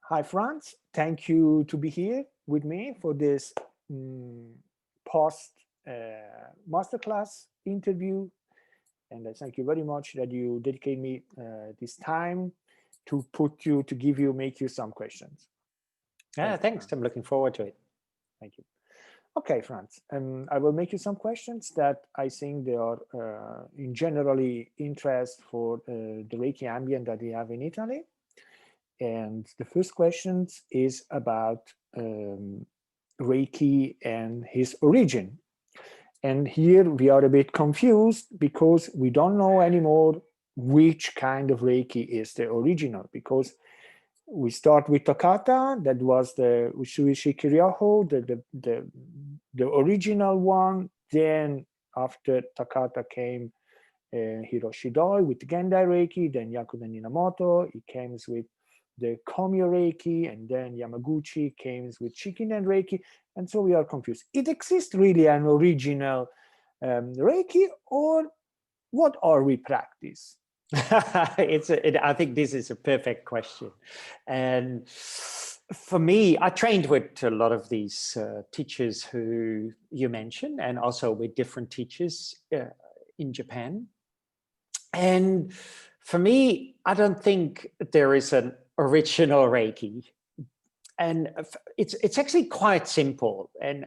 Hi, Frans. Thank you to be here with me for this post masterclass interview. And I thank you very much that you dedicate me this time to make you some questions. Yeah, thanks. I'm looking forward to it. Thank you. Okay, Frans, I will make you some questions that I think they are in generally interest for the Reiki ambient that we have in Italy. And the first question is about Reiki and his origin. And here we are a bit confused because we don't know anymore which kind of Reiki is the original, because we start with Takata, that was the Usui Shikiryaho, the original one. Then after Takata came Hiroshi Doi with Gendai Reiki, then Yakuda Ninamoto, he came with the Komyo Reiki, and then Yamaguchi came with Shikinen Reiki, and so we are confused. It exists really an original Reiki, or what are we practice? I think this is a perfect question. And for me, I trained with a lot of these teachers who you mentioned, and also with different teachers in Japan. And for me, I don't think there is an original Reiki. And it's actually quite simple. And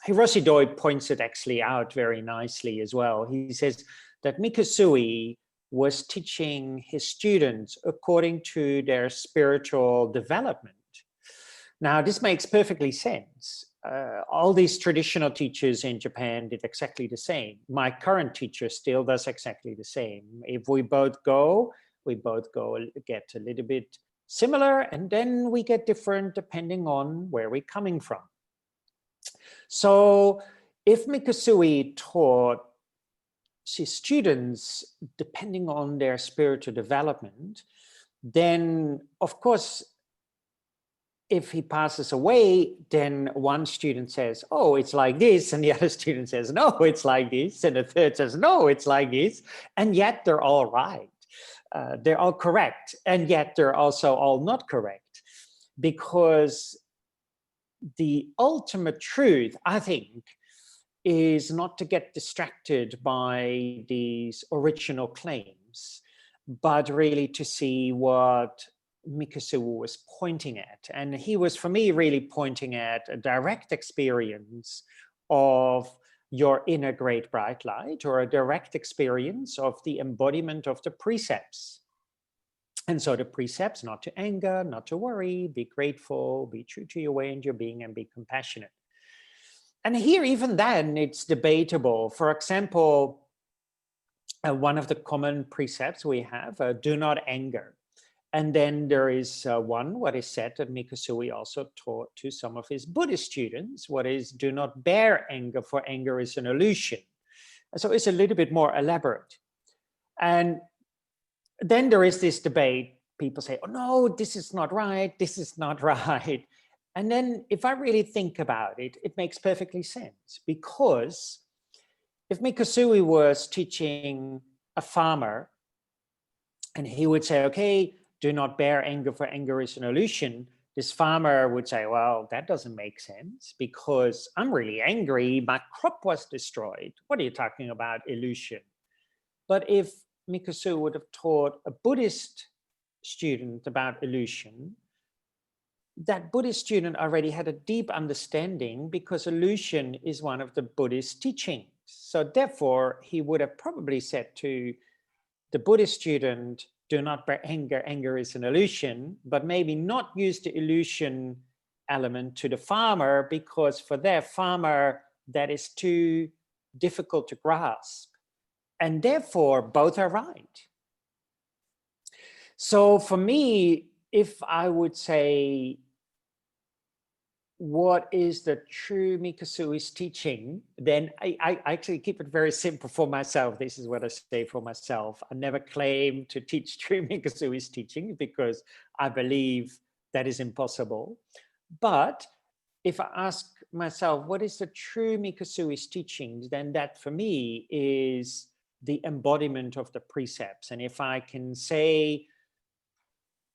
Hiroshi Doi points it actually out very nicely as well. He says that Mikusui was teaching his students according to their spiritual development. Now, this makes perfectly sense. All these traditional teachers in Japan did exactly the same. My current teacher still does exactly the same. If we both go get a little bit similar, and then we get different depending on where we're coming from. So if Mikusui taught his students depending on their spiritual development, then of course, if he passes away, then one student says, oh, it's like this, and the other student says, no, it's like this, and the third says, no, it's like this, and yet they're all right. They're all correct, and yet they're also all not correct, because the ultimate truth, I think, is not to get distracted by these original claims, but really to see what Mikusui was pointing at. And he was, for me, really pointing at a direct experience of your inner great bright light, or a direct experience of the embodiment of the precepts. And so the precepts, not to anger, not to worry, be grateful, be true to your way and your being, and be compassionate. And here, even then, it's debatable. For example, one of the common precepts we have, do not anger. And then there is what is said that Mikusui also taught to some of his Buddhist students, what is, do not bear anger, for anger is an illusion. So it's a little bit more elaborate. And then there is this debate. People say, oh no, this is not right, this is not right. And then if I really think about it, it makes perfectly sense. Because if Mikusui was teaching a farmer, and he would say, okay, do not bear anger, for anger is an illusion, this farmer would say, well, that doesn't make sense, because I'm really angry, my crop was destroyed. What are you talking about, illusion? But if Mikusui would have taught a Buddhist student about illusion, that Buddhist student already had a deep understanding, because illusion is one of the Buddhist teachings. So therefore, he would have probably said to the Buddhist student, do not bear anger, anger is an illusion, but maybe not use the illusion element to the farmer, because for their farmer, that is too difficult to grasp. And therefore, both are right. So for me, if I would say, what is the true Mikusui's teaching, then I actually keep it very simple for myself. This is what I say for myself. I never claim to teach true Mikusui's teaching, because I believe that is impossible. But if I ask myself, what is the true Mikusui's teaching, then that for me is the embodiment of the precepts. And if I can say,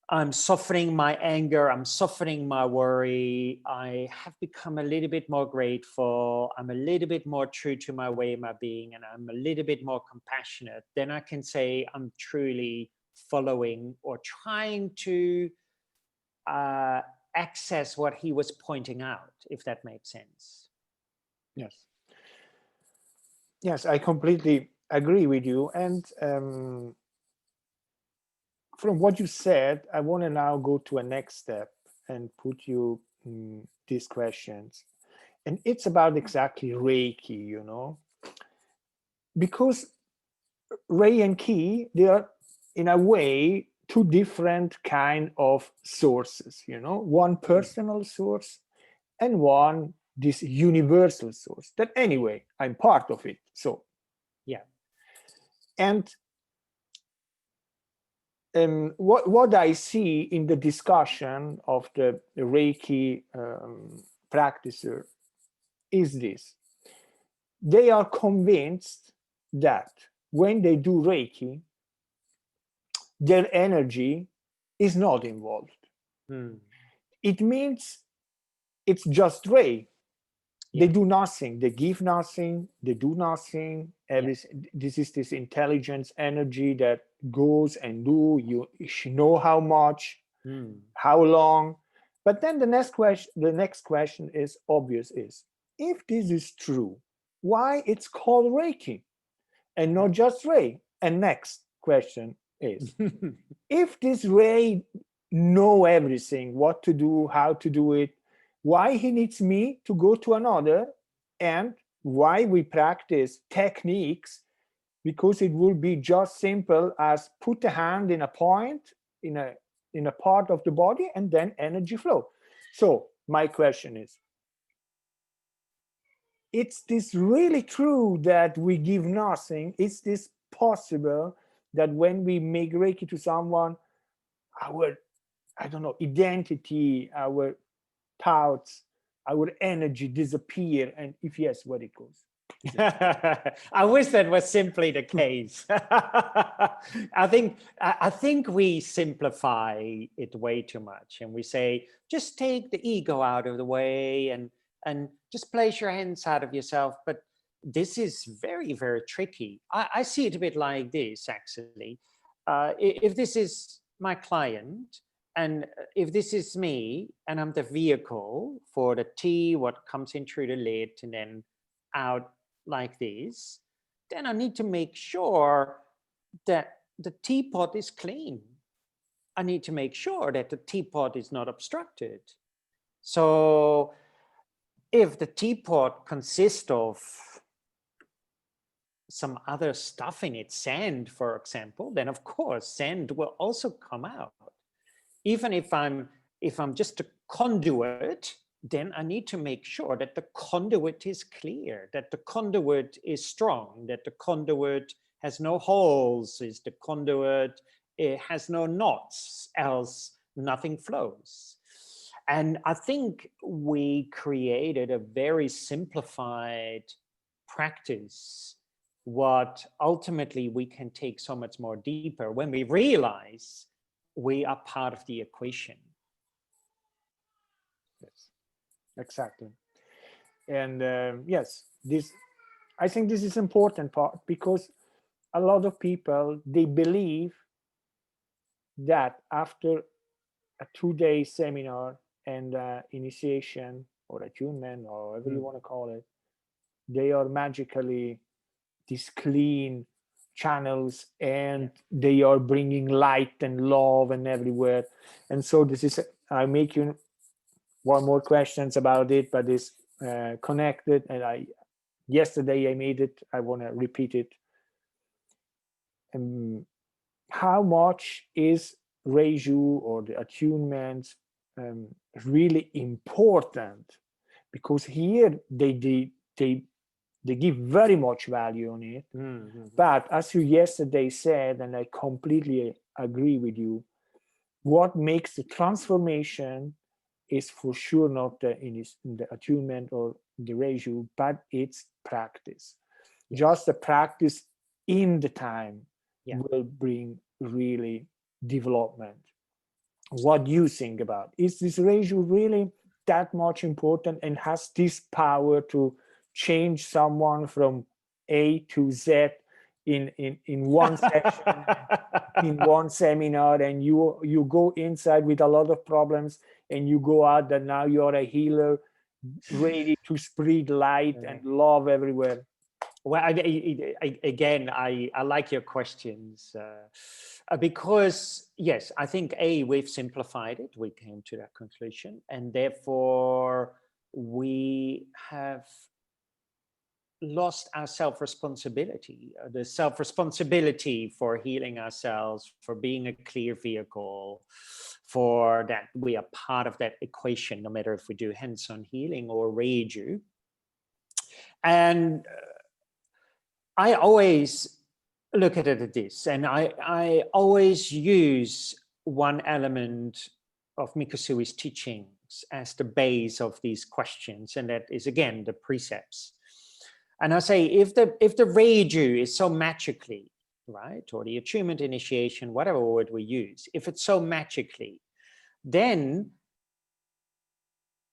I'm softening my anger, I'm softening my worry, I have become a little bit more grateful, I'm a little bit more true to my way of my being, and I'm a little bit more compassionate, then I can say I'm truly following or trying to access what he was pointing out, if that makes sense. Yes. Yes, I completely agree with you. And from what you said, I want to now go to a next step and put you these questions. And it's about exactly Reiki, you know, because Rei and Ki, they are in a way two different kind of sources, you know, one personal source and one this universal source that anyway, I'm part of it. So, yeah. And what I see in the discussion of the Reiki practitioner is this. They are convinced that when they do Reiki, their energy is not involved. It means it's just Rei. They do nothing. They give nothing. They do nothing. This is this intelligence energy that goes and do. You know how much, how long. But then the next question is obvious: is if this is true, why it's called Reiki and not just Rei? And next question is: if this Rei know everything, what to do, how to do it, why he needs me to go to another, and why we practice techniques, because it will be just simple as put the hand in a point in a part of the body and then energy flow. So my question is this really true that we give nothing? Is this possible that when we make Reiki to someone, our, I don't know, identity, our thoughts, our energy disappear? And if yes, where it goes? I wish that was simply the case. I think we simplify it way too much, and we say just take the ego out of the way and just place your hands out of yourself. But this is very, very tricky. I see it a bit like this, actually. If this is my client, and if this is me, and I'm the vehicle for the tea, what comes in through the lid and then out like this, then I need to make sure that the teapot is clean. I need to make sure that the teapot is not obstructed. So if the teapot consists of some other stuff in it, sand, for example, then of course sand will also come out. Even if I'm just a conduit, then I need to make sure that the conduit is clear, that the conduit is strong, that the conduit has no holes, is the conduit, it has no knots, else nothing flows. And I think we created a very simplified practice, what ultimately we can take so much more deeper when we realize we are part of the equation. Yes, exactly. And yes, I think this is important part, because a lot of people, they believe that after a 2-day seminar and initiation or attunement or whatever you want to call it, they are magically these clean channels and they are bringing light and love and everywhere. And so this is, I make you one more questions about it, but it's connected. And yesterday I made it, I want to repeat it. How much is Reiju or the attunement really important? Because here they give very much value on it. But as you yesterday said, and I completely agree with you, what makes the transformation is for sure not in the attunement or the Reiju, but it's practice. Yes. Just the practice in the time will bring really development. what do you think about? Is this ratio really that much important and has this power to change someone from A to Z in one session, in one seminar, and you go inside with a lot of problems and you go out that now you're a healer ready to spread light and love everywhere? Well, again, I like your questions because, yes, I think we've simplified it. We came to that conclusion, and therefore we have lost our self-responsibility, the self-responsibility for healing ourselves, for being a clear vehicle, for that we are part of that equation, no matter if we do hands-on healing or Reiju. And I always look at it as this, and I always use one element of Mikosui's teachings as the base of these questions, and that is, again, the precepts. And I say, if the Reiju is so magically, right, or the attunement initiation, whatever word we use, if it's so magically, then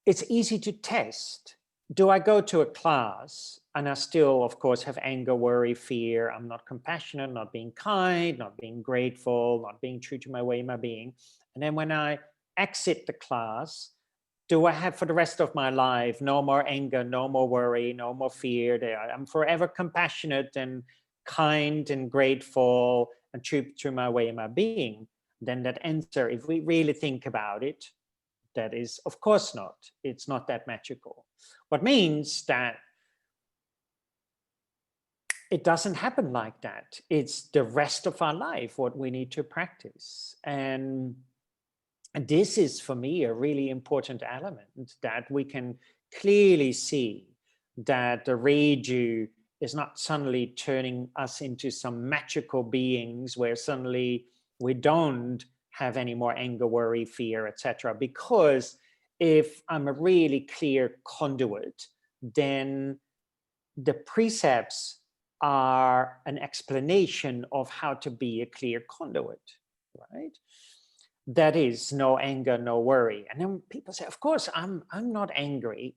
it's easy to test. Do I go to a class and I still, of course, have anger, worry, fear? I'm not compassionate, not being kind, not being grateful, not being true to my way, my being. And then when I exit the class, do I have for the rest of my life no more anger, no more worry, no more fear? I'm forever compassionate and kind and grateful and true to my way, my being. Then that answer, if we really think about it, that is, of course not. It's not that magical. What means that it doesn't happen like that. It's the rest of our life what we need to practice. And this is, for me, a really important element, that we can clearly see that the Reiju is not suddenly turning us into some magical beings where suddenly we don't have any more anger, worry, fear, etc. Because if I'm a really clear conduit, then the precepts are an explanation of how to be a clear conduit, right? That is, no anger, no worry. And then people say, of course, I'm not angry,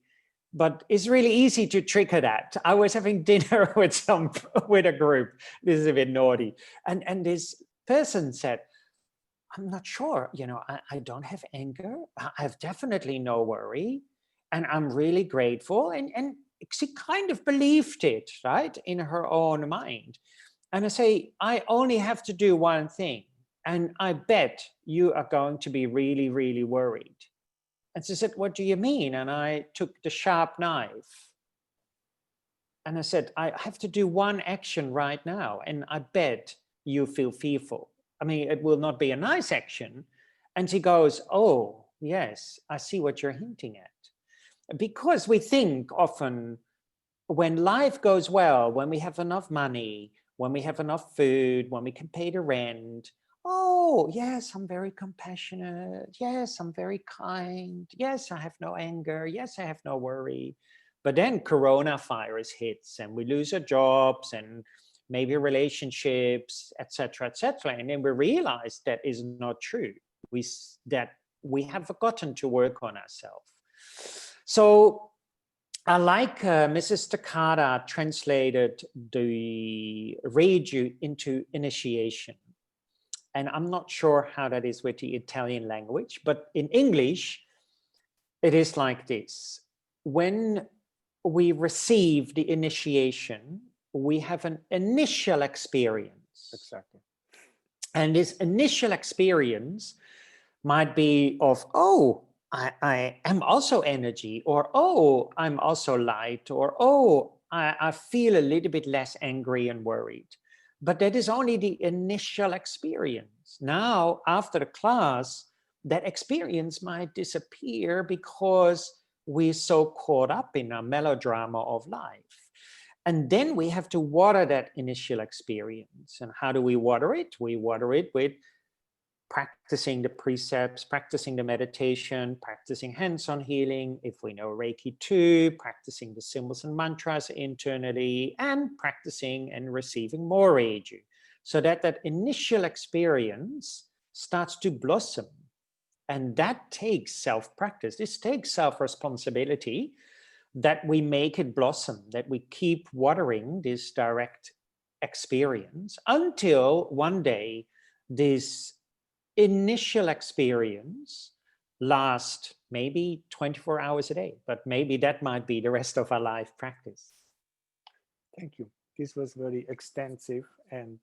but it's really easy to trigger that. I was having dinner with a group. This is a bit naughty, and this person said, I'm not sure, I don't have anger. I have definitely no worry. And I'm really grateful. And she kind of believed it, right, in her own mind. And I say, I only have to do one thing. And I bet you are going to be really, really worried. And she said, what do you mean? And I took the sharp knife. And I said, I have to do one action right now. And I bet you feel fearful. I mean, it will not be a nice action. And she goes, oh, yes, I see what you're hinting at. Because we think often when life goes well, when we have enough money, when we have enough food, when we can pay the rent, oh, yes, I'm very compassionate. Yes, I'm very kind. Yes, I have no anger. Yes, I have no worry. But then coronavirus hits and we lose our jobs and maybe relationships, etc., etc. And then we realize that is not true. That we have forgotten to work on ourselves. So I like Mrs. Takada translated the Reiju into initiation. And I'm not sure how that is with the Italian language, but in English, it is like this. When we receive the initiation, we have an initial experience. Exactly. And this initial experience might be of, oh, I am also energy, or, oh, I'm also light, or, oh, I feel a little bit less angry and worried. But that is only the initial experience. Now, after the class, that experience might disappear because we're so caught up in a melodrama of life. And then we have to water that initial experience. And how do we water it? We water it with practicing the precepts, practicing the meditation, practicing hands-on healing, if we know Reiki too, practicing the symbols and mantras internally, and practicing and receiving more Reiju, so that that initial experience starts to blossom. And that takes self-practice. This takes self-responsibility, that we make it blossom, that we keep watering this direct experience until one day this initial experience lasts maybe 24 hours a day, but maybe that might be the rest of our life practice. Thank you. This was very extensive, and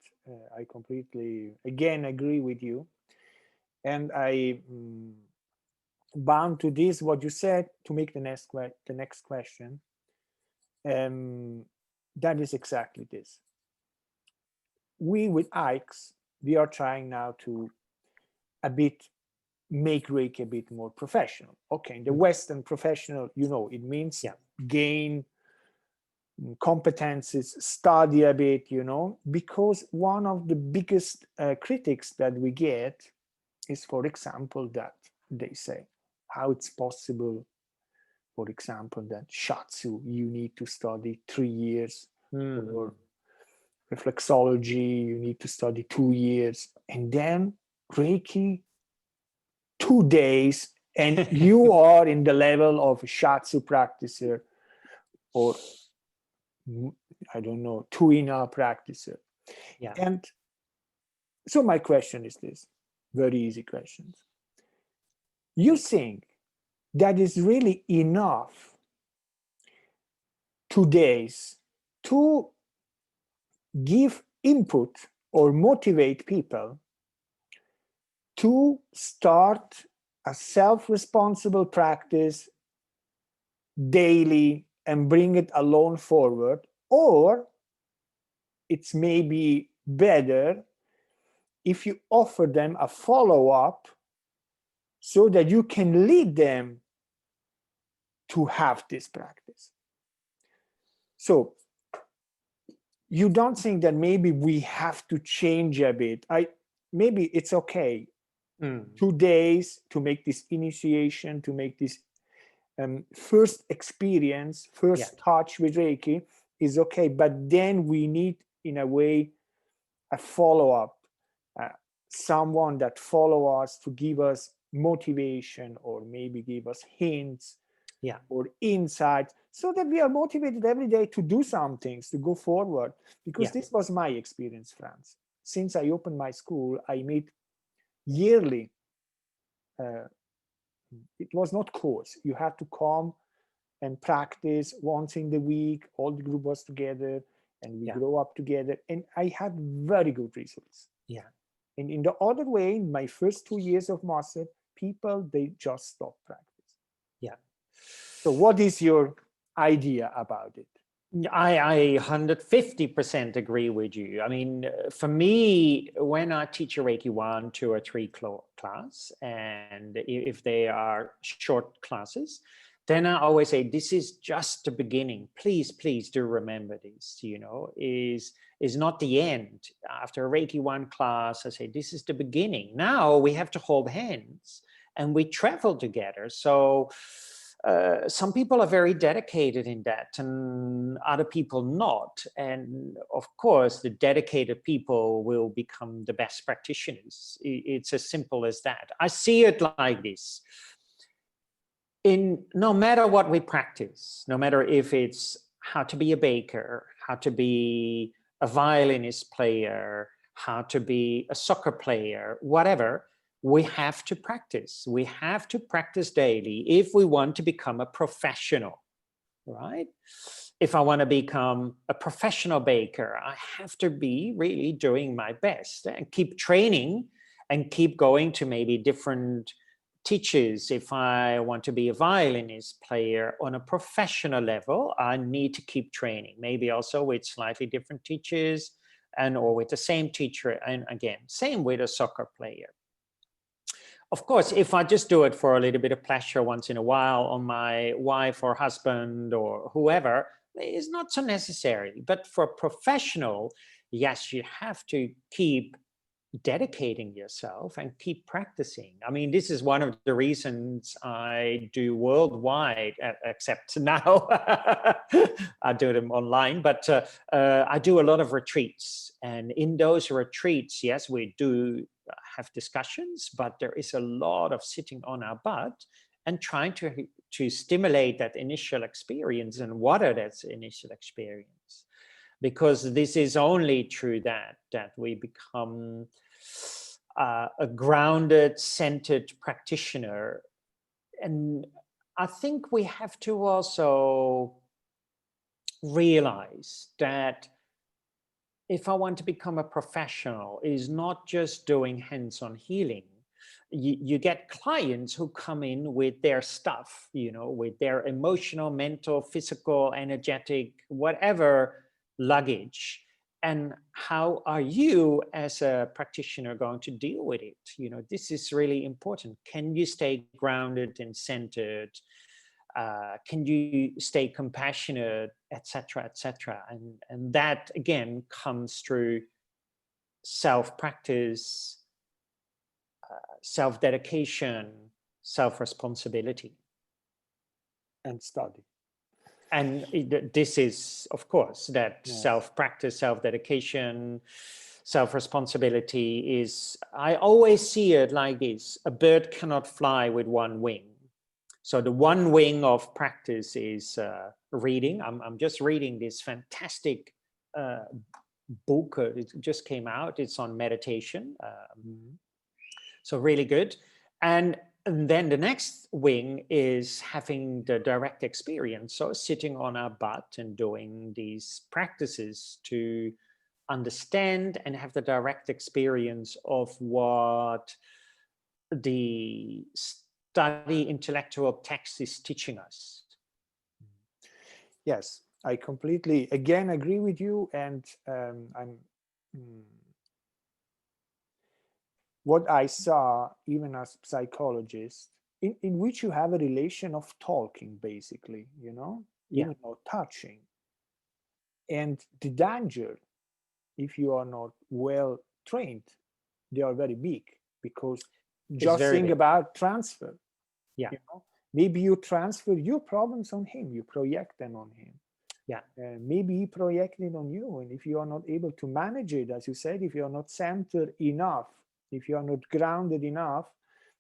I completely, again, agree with you. And I bound to this, what you said, to make the next question. That is exactly this. We with AICS, we are trying now to make Reiki a bit more professional. Okay, in the Western professional, you know, it means gain competences, study a bit, you know, because one of the biggest critics that we get is, for example, that they say how it's possible, for example, that Shiatsu, you need to study 3 years, or reflexology, you need to study 2 years, and then Reiki, 2 days, and you are in the level of a Shiatsu practitioner, or I don't know, Tuina practitioner. Yeah. And so my question is this, very easy questions. You think that is really enough 2 days to give input or motivate people to start a self-responsible practice daily and bring it alone forward? Or it's maybe better if you offer them a follow-up so that you can lead them to have this practice? So you don't think that maybe we have to change a bit? Maybe it's okay 2 days to make this initiation, to make this first experience, first touch with Reiki is okay, but then we need, in a way, a follow-up, someone that follow us to give us motivation, or maybe give us hints or insights, so that we are motivated every day to do some things, to go forward. Because this was my experience, Frans. Since I opened my school, I made yearly, it was not course, you had to come and practice once in the week, all the group was together, and we grow up together, and I had very good results. And in the other way, in my first 2 years of master, people, they just stopped practice. So what is your idea about it? I 150% agree with you. I mean, for me, when I teach a Reiki 1, 2, or 3 class, and if they are short classes, then I always say, this is just the beginning. Please, please do remember this, you know, is not the end. After a Reiki 1 class, I say, this is the beginning. Now we have to hold hands and we travel together. So some people are very dedicated in that, and other people not. And of course, the dedicated people will become the best practitioners. It's as simple as that. I see it like this. No matter what we practice, no matter if it's how to be a baker, how to be a violinist player, how to be a soccer player, whatever, we have to practice. We have to practice daily if we want to become a professional, right? If I want to become a professional baker, I have to be really doing my best and keep training and keep going to maybe different teachers. If I want to be a violinist player on a professional level, I need to keep training, maybe also with slightly different teachers or with the same teacher. And again, same with a soccer player. Of course, if I just do it for a little bit of pleasure once in a while on my wife or husband or whoever, it's not so necessary. But for professional, yes, you have to keep dedicating yourself and keep practicing. I mean, this is one of the reasons I do worldwide, except now I do them online, but I do a lot of retreats. And in those retreats, yes, we do have discussions, but there is a lot of sitting on our butt and trying to stimulate that initial experience and water that initial experience. Because this is only through that we become a grounded, centered practitioner. And I think we have to also realize that if I want to become a professional, it is not just doing hands-on healing. You get clients who come in with their stuff, you know, with their emotional, mental, physical, energetic, whatever luggage. And how are you as a practitioner going to deal with it? You know, this is really important. Can you stay grounded and centered? Can you stay compassionate, etc., etc.? And that again comes through self-practice, self-dedication, self-responsibility, and study. and this is, of course, that self-practice, self-dedication, self-responsibility is, I always see it like this: a bird cannot fly with one wing. So the one wing of practice is reading. I'm just reading this fantastic book. It just came out. It's on meditation. So really good. And then the next wing is having the direct experience. So sitting on our butt and doing these practices to understand and have the direct experience of what the study intellectual text is teaching us. Yes, I completely, again, agree with you. And what I saw, even as psychologist, in which you have a relation of talking, basically, you know, even not touching. And the danger, if you are not well trained, they are very big, because just think about transfer. Yeah. You know? Maybe you transfer your problems on him, you project them on him. Yeah. Maybe he projected on you. And if you are not able to manage it, as you said, if you are not centered enough, if you are not grounded enough,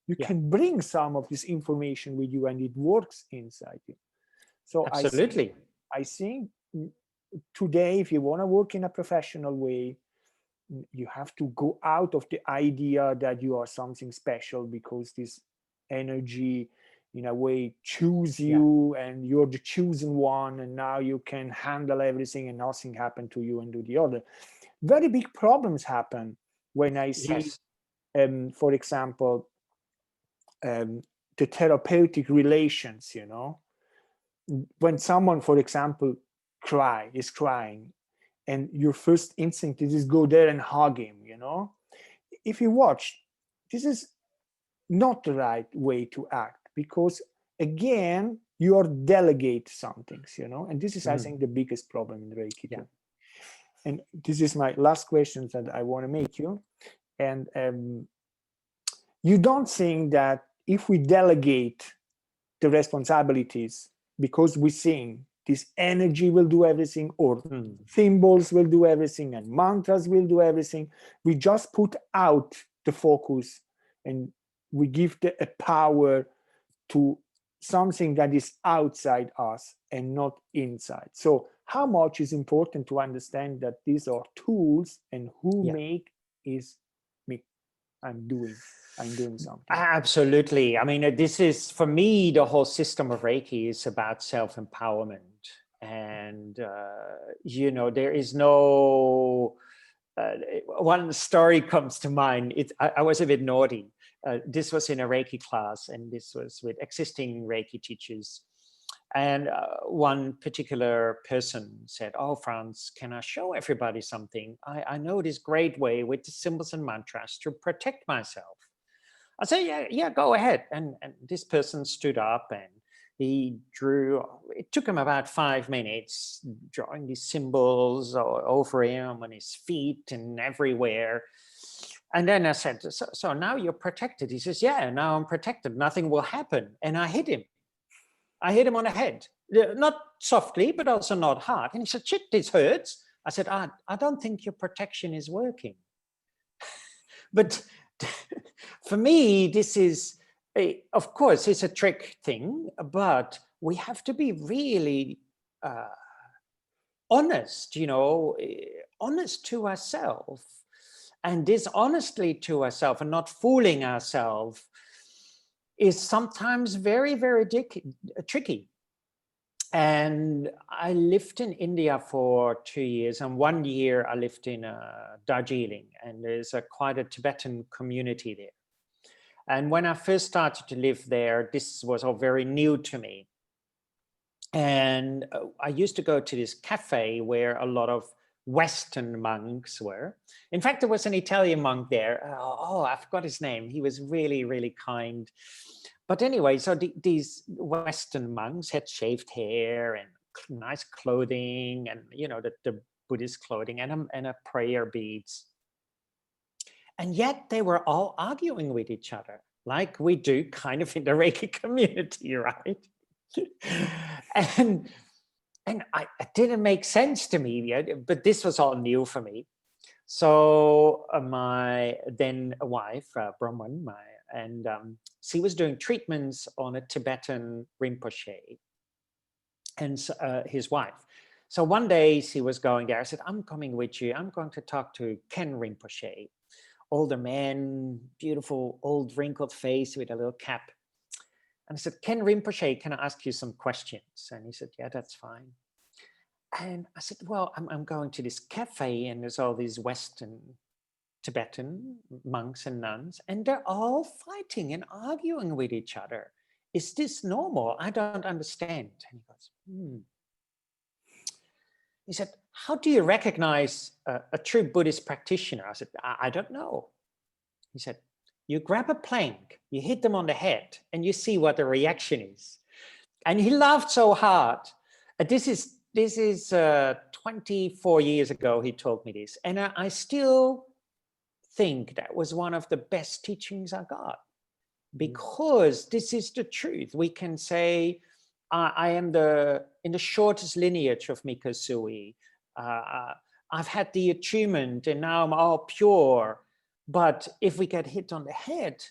you can bring some of this information with you and it works inside you. So absolutely. I think today, if you want to work in a professional way, you have to go out of the idea that you are something special because this energy in a way choose you and you're the chosen one, and now you can handle everything and nothing happened to you and do the other. Very big problems happen when I see for example the therapeutic relations, you know, when someone, for example, is crying, and your first instinct is just go there and hug him, you know. If you watch, this is not the right way to act, because again, you are delegate some things, you know, and this is, I think, the biggest problem in Reiki too. And this is my last question that I want to make you. And you don't think that if we delegate the responsibilities, because we think this energy will do everything, or symbols will do everything, and mantras will do everything, we just put out the focus and we give the power to something that is outside us and not inside. So how much is important to understand that these are tools, and who make is me. I'm doing something. Absolutely. I mean, this is, for me, the whole system of Reiki is about self-empowerment. And, you know, there is no, one story comes to mind. I was a bit naughty. This was in a Reiki class, and this was with existing Reiki teachers. And one particular person said, "Oh, Frans, can I show everybody something? I know this great way with the symbols and mantras to protect myself." I said, yeah, go ahead. And this person stood up and he drew. It took him about 5 minutes drawing these symbols over him, on his feet and everywhere. And then I said, so now you're protected. He says, yeah, now I'm protected. Nothing will happen. And I hit him. I hit him on the head. Not softly, but also not hard. And he said, shit, this hurts. I said, I don't think your protection is working. But for me, this is, of course, it's a trick thing, but we have to be really honest, you know, honest to ourselves. And this honestly to ourselves and not fooling ourselves is sometimes very, very tricky. And I lived in India for 2 years, and 1 year I lived in Darjeeling, and there's quite a Tibetan community there. And when I first started to live there, this was all very new to me. And I used to go to this cafe where a lot of Western monks were. In fact, there was an Italian monk there. Oh, I forgot his name. He was really, really kind. But anyway, so these Western monks had shaved hair and nice clothing, and you know, the Buddhist clothing, and a prayer beads. And yet they were all arguing with each other, like we do kind of in the Reiki community, right? and it didn't make sense to me yet, but this was all new for me. So my then wife, Brahman, she was doing treatments on a Tibetan Rinpoche and his wife. So one day she was going there. I said, I'm coming with you. I'm going to talk to Ken Rinpoche, older man, beautiful, old wrinkled face with a little cap. And I said, Ken Rinpoche, can I ask you some questions? And he said, yeah, that's fine. And I said, well, I'm going to this cafe and there's all these Western Tibetan monks and nuns, and they're all fighting and arguing with each other. Is this normal? I don't understand. And he goes, He said, how do you recognize a true Buddhist practitioner? I said, I don't know. He said, you grab a plank, you hit them on the head, and you see what the reaction is. And he laughed so hard. This is 24 years ago, he told me this. And I still think that was one of the best teachings I got, because this is the truth. We can say, I am in the shortest lineage of Mikosui. I've had the attunement and now I'm all pure. But if we get hit on the head,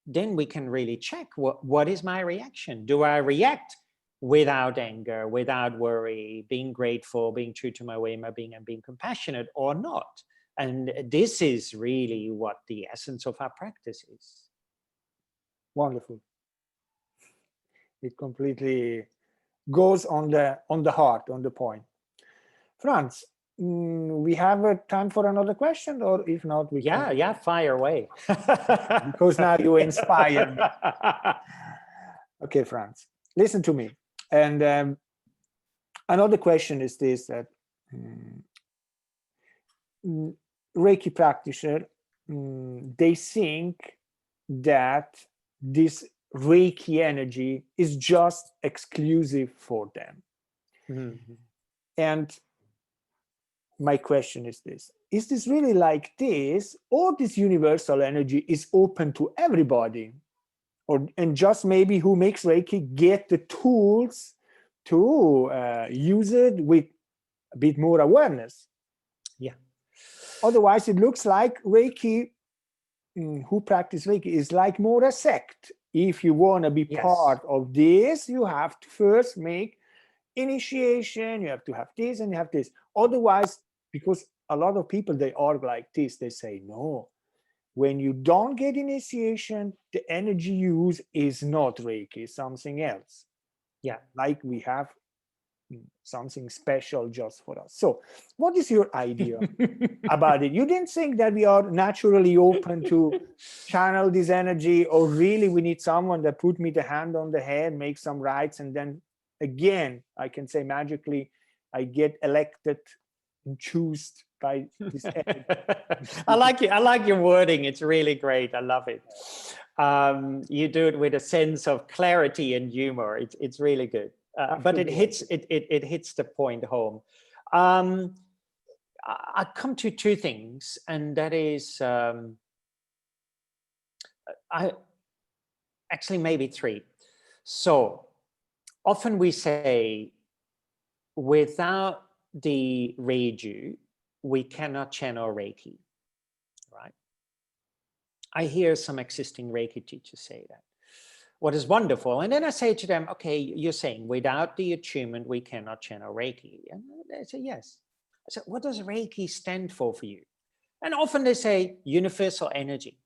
then we can really check what is my reaction? Do I react without anger, without worry, being grateful, being true to my way, my being, and being compassionate, or not? And this is really what the essence of our practice is. Wonderful. It completely goes on the heart, on the point. Frans, we have time for another question, or if not, we can... Yeah, fire away. Because now you inspire me. Okay, Frans, listen to me. And another question is this, that Reiki practitioner, they think that this Reiki energy is just exclusive for them. Mm-hmm. And my question is this really like this, or this universal energy is open to everybody? And just maybe who makes Reiki get the tools to use it with a bit more awareness? Yeah. Otherwise, it looks like Reiki, who practice Reiki, is like more a sect. If you want to be part of this, you have to first make initiation, you have to have this and you have this. Otherwise, because a lot of people, they are like this, they say, no, when you don't get initiation, the energy use is not Reiki, it's something else. Yeah, like we have something special just for us. So what is your idea about it? You didn't think that we are naturally open to channel this energy, or really we need someone that put me the hand on the head, make some rites, and then again, I can say magically, I get elected and chosen by this energy. I like your wording. It's really great. I love it. You do it with a sense of clarity and humor. It's really good. But it hits the point home. I come to two things, and that is Actually maybe 3. So often we say, without the Reiju, we cannot channel Reiki, right? I hear some existing Reiki teachers say that. What is wonderful. And then I say to them, okay, you're saying without the attunement, we cannot channel Reiki. And they say, yes. I said, what does Reiki stand for you? And often they say universal energy.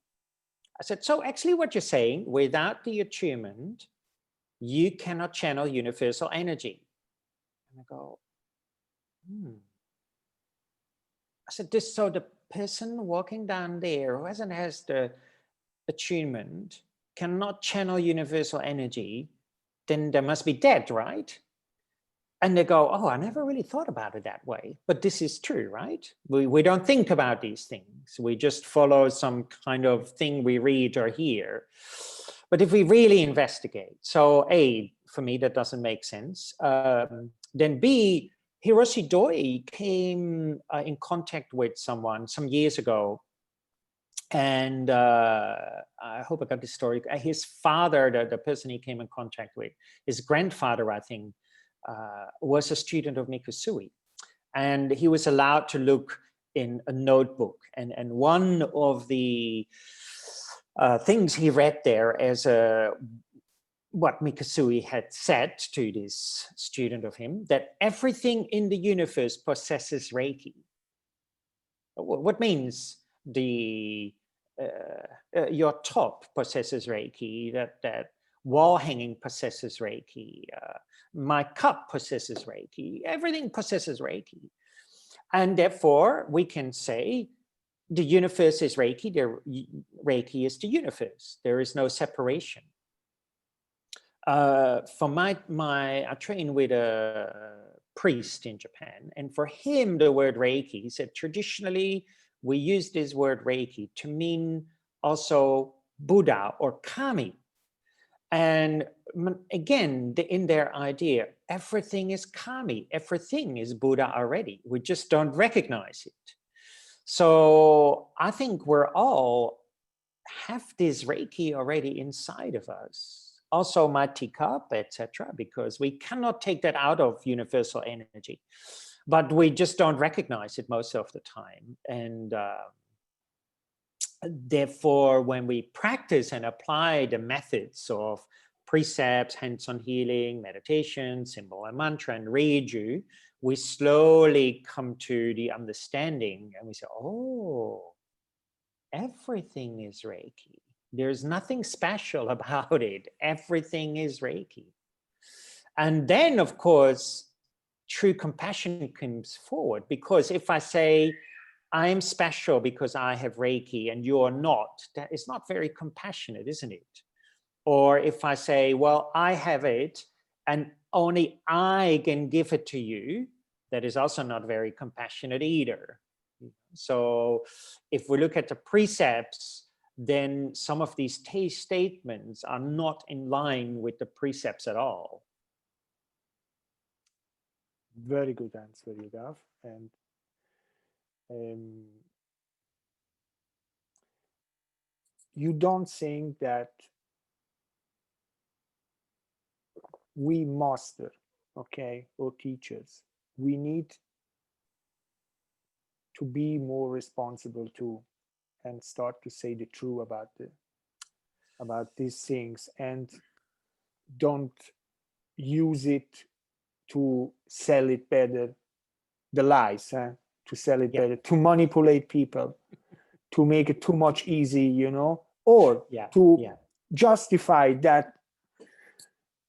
I said, so actually what you're saying, without the attunement, you cannot channel universal energy. And I go, I said, so the person walking down there who has the attunement cannot channel universal energy, then they must be dead, right? And they go, oh, I never really thought about it that way. But this is true, right? We don't think about these things. We just follow some kind of thing we read or hear. But if we really investigate, so A, for me, that doesn't make sense. Then B, Hiroshi Doi came in contact with someone some years ago. And I hope I got this story. His father, the person he came in contact with, his grandfather, I think, was a student of Mikusui. And he was allowed to look in a notebook. And one of the things he read there as what Mikusui had said to this student of him, that everything in the universe possesses Reiki. What means your top possesses Reiki, that wall hanging possesses Reiki, my cup possesses Reiki, everything possesses Reiki. And therefore, we can say the universe is Reiki, Reiki is the universe. There is no separation. For I train with a priest in Japan, and for him, the word Reiki, he said, traditionally, we use this word Reiki to mean also Buddha or Kami. And again, in their idea, everything is Kami, everything is Buddha already. We just don't recognize it. So I think we're all have this Reiki already inside of us. Also my teacup, etc., because we cannot take that out of universal energy, but we just don't recognize it most of the time. And therefore, when we practice and apply the methods of precepts, hands-on healing, meditation, symbol and mantra, and Reiju, we slowly come to the understanding and we say, oh, everything is Reiki. There's nothing special about it. Everything is Reiki. And then, of course, true compassion comes forward, because if I say, I'm special because I have Reiki and you're not, that is not very compassionate, isn't it? Or if I say, well, I have it and only I can give it to you, that is also not very compassionate either. So if we look at the precepts, then some of these statements are not in line with the precepts at all. Very good answer, Yugav. And you don't think that we master, okay, or teachers, we need to be more responsible too, and start to say the truth about these things, and don't use it to sell it better, the lies, to sell it better, to manipulate people, to make it too much easy, you know, or to justify that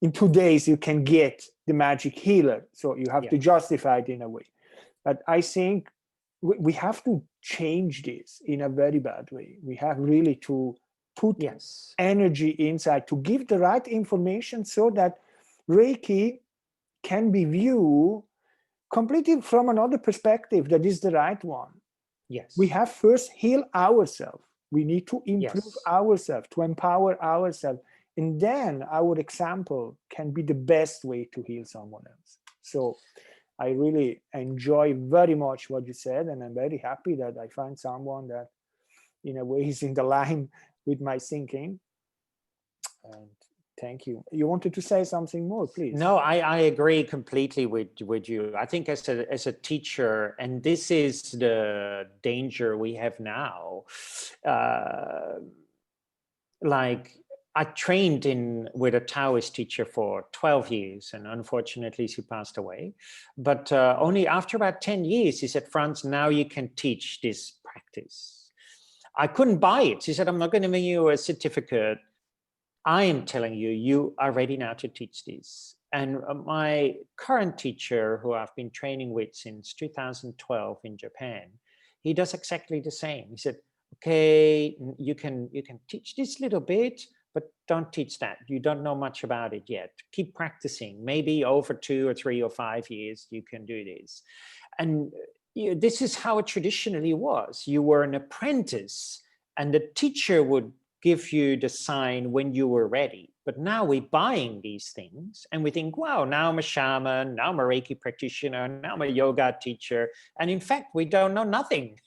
in 2 days you can get the magic healer. So you have to justify it in a way. But I think we have to change this in a very bad way. We have really to put energy inside to give the right information so that Reiki can be viewed completely from another perspective that is the right one. Yes. We have first heal ourselves. We need to improve ourselves, to empower ourselves. And then our example can be the best way to heal someone else. So I really enjoy very much what you said, and I'm very happy that I find someone that in a way is in the line with my thinking. And thank you. You wanted to say something more, please? No, I agree completely with you. I think as a teacher, and this is the danger we have now, like I trained with a Taoist teacher for 12 years, and unfortunately she passed away. But only after about 10 years, he said, Frans, now you can teach this practice. I couldn't buy it. She said, I'm not going to give you a certificate. I am telling you, you are ready now to teach this. And my current teacher, who I've been training with since 2012 in Japan, he does exactly the same. He said, okay, you can teach this little bit, but don't teach that. You don't know much about it yet. Keep practicing. Maybe over 2 or 3 or 5 years, you can do this. And this is how it traditionally was. You were an apprentice, and the teacher would give you the sign when you were ready. But now we're buying these things and we think, wow, now I'm a shaman, now I'm a Reiki practitioner, now I'm a yoga teacher. And in fact, we don't know nothing.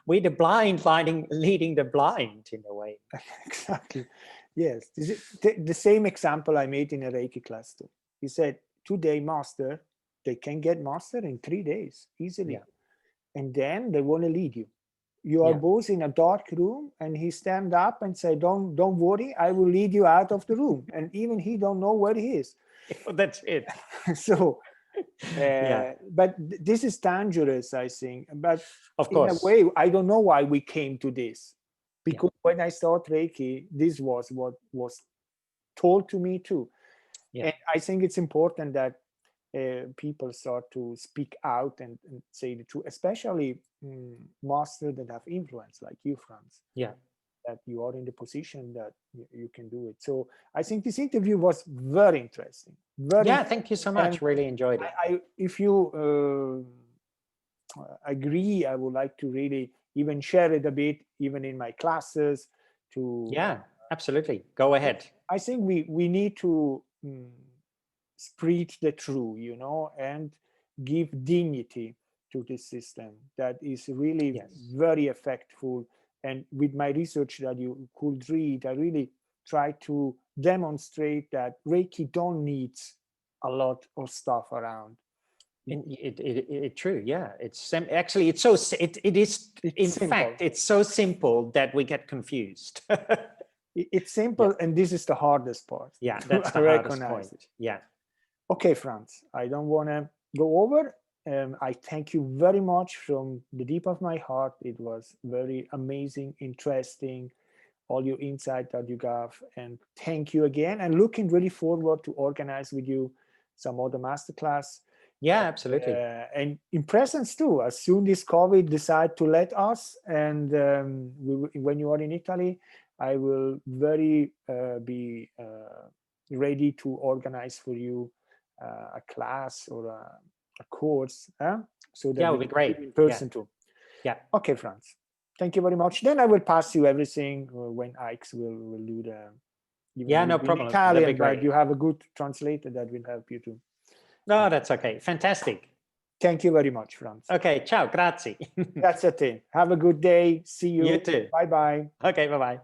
We're the blind leading the blind in a way. Exactly. Yes. The same example I made in a Reiki class too. He said, today master, they can get master in 3 days easily. Yeah. And then they want to lead you. You are both in a dark room, and he stand up and say, don't worry, I will lead you out of the room. And even he don't know where he is. That's it. So, but this is dangerous, I think. But of course, in a way, I don't know why we came to this. Because when I started Reiki, this was what was told to me too. Yeah. And I think it's important that people start to speak out and say the truth, especially masters that have influence like you, Frans. Yeah. That you are in the position that you can do it. So I think this interview was very interesting. Thank you so much. Really enjoyed it. If you agree, I would like to really even share it a bit, even in my classes. Yeah, absolutely. Go ahead. I think we need to spread the truth, and give dignity to this system that is really very effective. And with my research that you could read, I really try to demonstrate that Reiki don't need a lot of stuff around. It's true, yeah. It's actually it's so it's so simple that we get confused. It's simple, and this is the hardest part. Yeah, that's the hardest point. Yeah. Okay, Frans, I don't want to go over. I thank you very much from the deep of my heart. It was very amazing, interesting, all your insight that you gave. And thank you again. And looking really forward to organize with you some other masterclass. Yeah, absolutely. And in presence too, as soon as COVID decide to let us, and when you are in Italy, I will be ready to organize for you a class or a course, so that would be great in person too. Yeah. Okay, Frans. Thank you very much. Then I will pass you everything when AICS will do the. No problem. Italian, but you have a good translator that will help you too. No, that's okay. Fantastic. Thank you very much, Frans. Okay, ciao, grazie. That's a thing. Have a good day. See you. You too. Bye-bye. Okay, bye-bye.